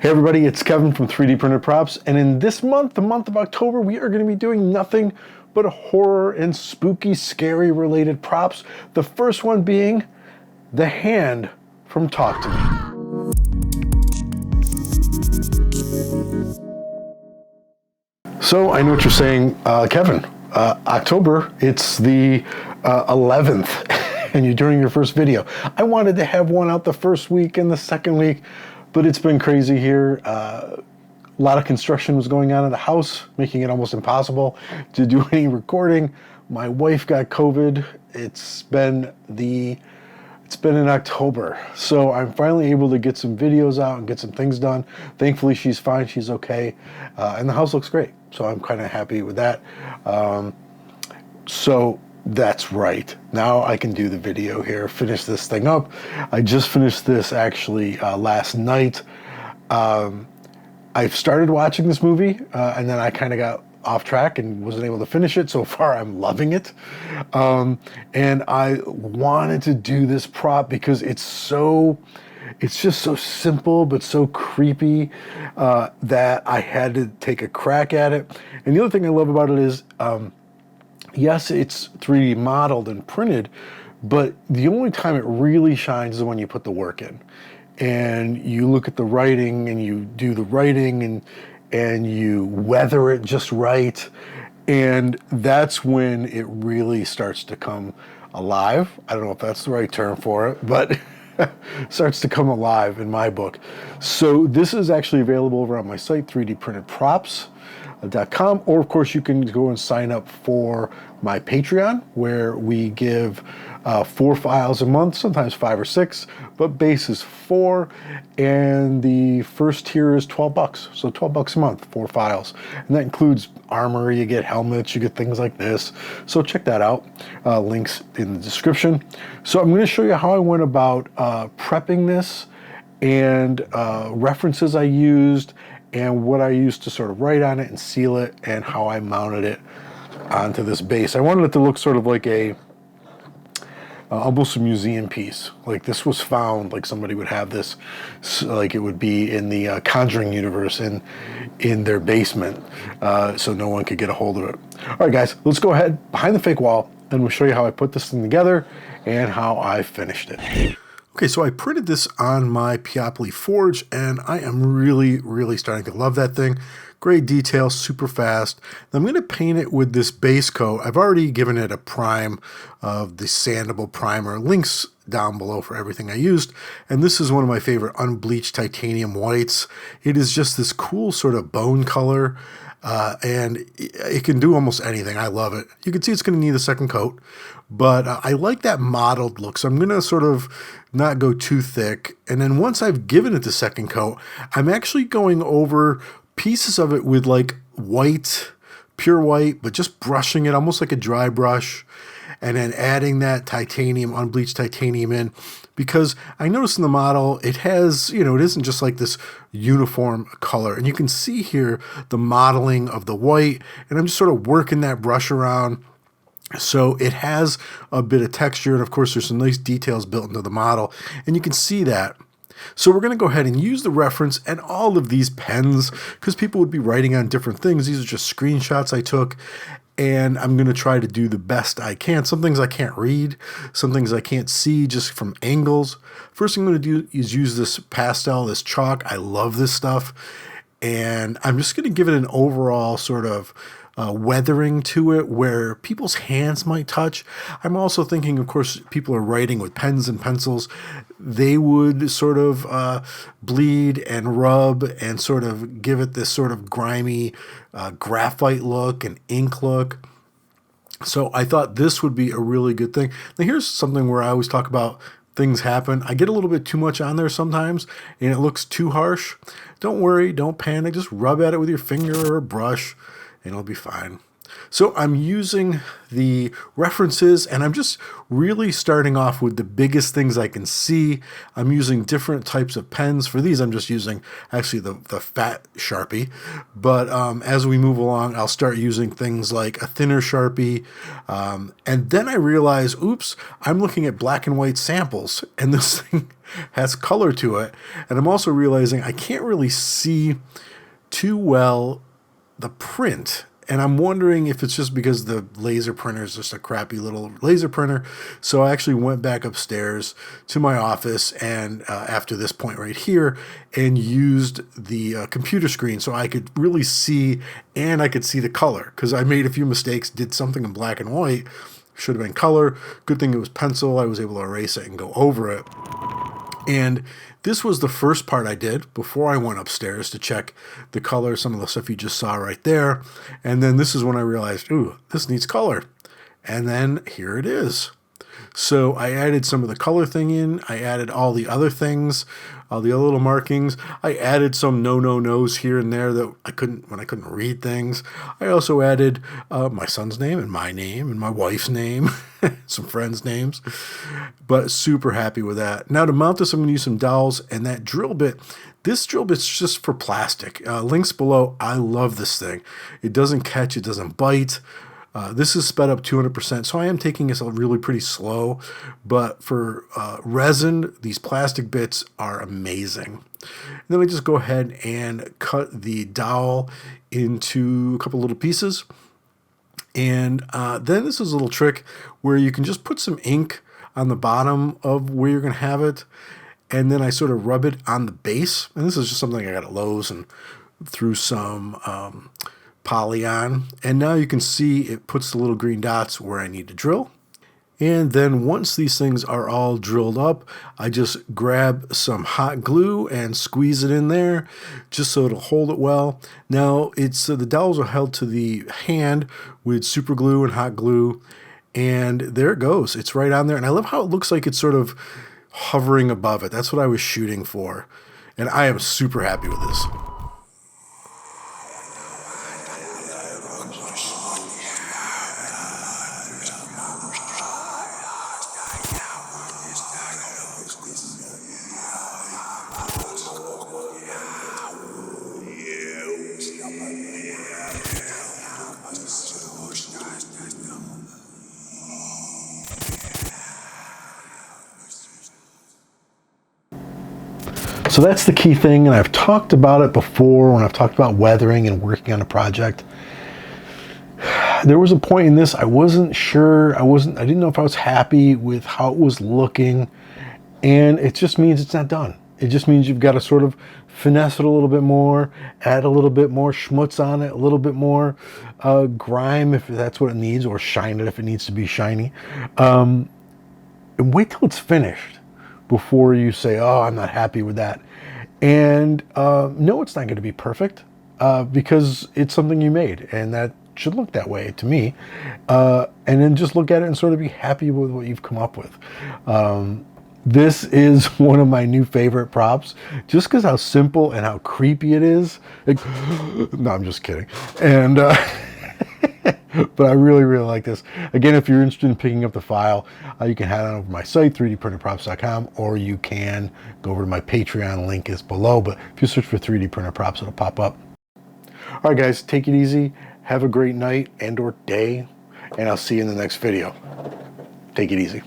Hey everybody, it's Kevin from 3D Printed Props, and in this month, the month of October, we are going to be doing nothing but horror and spooky, scary related props. The first one being the hand from Talk to Me. So I know what you're saying, Kevin, October, it's the 11th, and you're doing your first video. I wanted to have one out the first week and the second week, but it's been crazy here. A lot of construction was going on in the house, making it almost impossible to do any recording. My wife got COVID. It's been in October. So I'm finally able to get some videos out and get some things done. Thankfully, she's fine, she's okay. And the house looks great. So I'm kind of happy with that. So that's right. Now I can do the video here, finish this thing up. I just finished this actually last night. I started watching this movie and then I kind of got off track and wasn't able to finish it. So far, I'm loving it. And I wanted to do this prop because it's just so simple, but so creepy that I had to take a crack at it. And the other thing I love about it is, yes, it's 3D modeled and printed, but the only time it really shines is when you put the work in. And you look at the writing and you do the writing and you weather it just right. And that's when it really starts to come alive. I don't know if that's the right term for it, but starts to come alive in my book. So this is actually available over on my site, 3dprintedprops.com, or of course you can go and sign up for my Patreon, where we give 4 files a month, sometimes 5 or 6, but base is 4, and the first tier is $12. So $12 a month, 4 files. And that includes armor, you get helmets, you get things like this. So check that out, links in the description. So I'm gonna show you how I went about prepping this, and references I used, and what I used to sort of write on it and seal it, and how I mounted it onto this base. I wanted it to look sort of like almost a museum piece. Like this was found, like somebody would have this, like it would be in the Conjuring universe in their basement, so no one could get a hold of it. All right, guys, let's go ahead behind the fake wall, and we'll show you how I put this thing together and how I finished it. Okay, so I printed this on my Peopoly Forge, and I am really, really starting to love that thing. Great detail, super fast. I'm going to paint it with this base coat. I've already given it a prime of the sandable primer. Links down below for everything I used. And this is one of my favorite unbleached titanium whites. It is just this cool sort of bone color, and it can do almost anything. I love it. You can see it's going to need a second coat, but I like that mottled look. So I'm going to sort of not go too thick. And then once I've given it the second coat, I'm actually going over pieces of it with like white, pure white, but just brushing it almost like a dry brush, and then adding that titanium, unbleached titanium in, because I noticed in the model, it has, it isn't just like this uniform color. And you can see here the modeling of the white, and I'm just sort of working that brush around. So it has a bit of texture, and of course there's some nice details built into the model, and you can see that. So we're going to go ahead and use the reference and all of these pens, because people would be writing on different things. These are just screenshots I took, and I'm going to try to do the best I can. Some things I can't read, some things I can't see just from angles. First thing I'm going to do is use this pastel, this chalk. I love this stuff, and I'm just going to give it an overall sort of weathering to it where people's hands might touch. I'm also thinking, of course, people are writing with pens and pencils. They would sort of bleed and rub and sort of give it this sort of grimy graphite look and ink look. So I thought this would be a really good thing. Now here's something where I always talk about things happen. I get a little bit too much on there sometimes and it looks too harsh. Don't worry, don't panic. Just rub at it with your finger or brush, and it'll be fine. So I'm using the references, and I'm just really starting off with the biggest things I can see. I'm using different types of pens. For these, I'm just using actually the fat Sharpie. But as we move along, I'll start using things like a thinner Sharpie. And then I realize, oops, I'm looking at black and white samples, and this thing has color to it. And I'm also realizing I can't really see too well the print. And I'm wondering if it's just because the laser printer is just a crappy little laser printer. So I actually went back upstairs to my office and after this point right here, and used the computer screen so I could really see, and I could see the color, because I made a few mistakes, did something in black and white, should have been color. Good thing it was pencil. I was able to erase it and go over it. And this was the first part I did before I went upstairs to check the color, some of the stuff you just saw right there. And then this is when I realized, ooh, this needs color. And then here it is. So I added some of the color thing in. I added all the other things, all the other little markings. I added some no's here and there that I couldn't, when I couldn't read things. I also added my son's name and my wife's name, some friends' names, but super happy with that. Now to mount this, I'm going to use some dowels and that drill bit. This drill bit's just for plastic. Links below. I love this thing. It doesn't catch, it doesn't bite. This is sped up 200%, so I am taking this really pretty slow, but for resin, these plastic bits are amazing. And then I just go ahead and cut the dowel into a couple little pieces. And then this is a little trick where you can just put some ink on the bottom of where you're going to have it, and then I sort of rub it on the base. And this is just something I got at Lowe's and threw some poly on, and now you can see it puts the little green dots where I need to drill. And then once these things are all drilled up, I just grab some hot glue and squeeze it in there just so it'll hold it well. Now it's the dowels are held to the hand with super glue and hot glue, and there it goes. It's right on there, and I love how it looks like it's sort of hovering above it. That's what I was shooting for, and I am super happy with this. So that's the key thing, and I've talked about it before when I've talked about weathering and working on a project. There was a point in this I wasn't sure, I didn't know if I was happy with how it was looking, and it just means it's not done. It just means you've got to sort of finesse it a little bit more, add a little bit more schmutz on it, a little bit more grime if that's what it needs, or shine it if it needs to be shiny. And wait till it's finished before you say, oh, I'm not happy with that. And no, it's not going to be perfect because it's something you made, and that should look that way to me. And then just look at it and sort of be happy with what you've come up with. This is one of my new favorite props, just because how simple and how creepy it is. No, I'm just kidding. And but I really, really like this. Again, if you're interested in picking up the file, you can head on over to my site, 3dprinterprops.com, or you can go over to my Patreon. Link is below, but if you search for 3D printer props, it'll pop up. All right, guys, take it easy. Have a great night and or day, and I'll see you in the next video. Take it easy.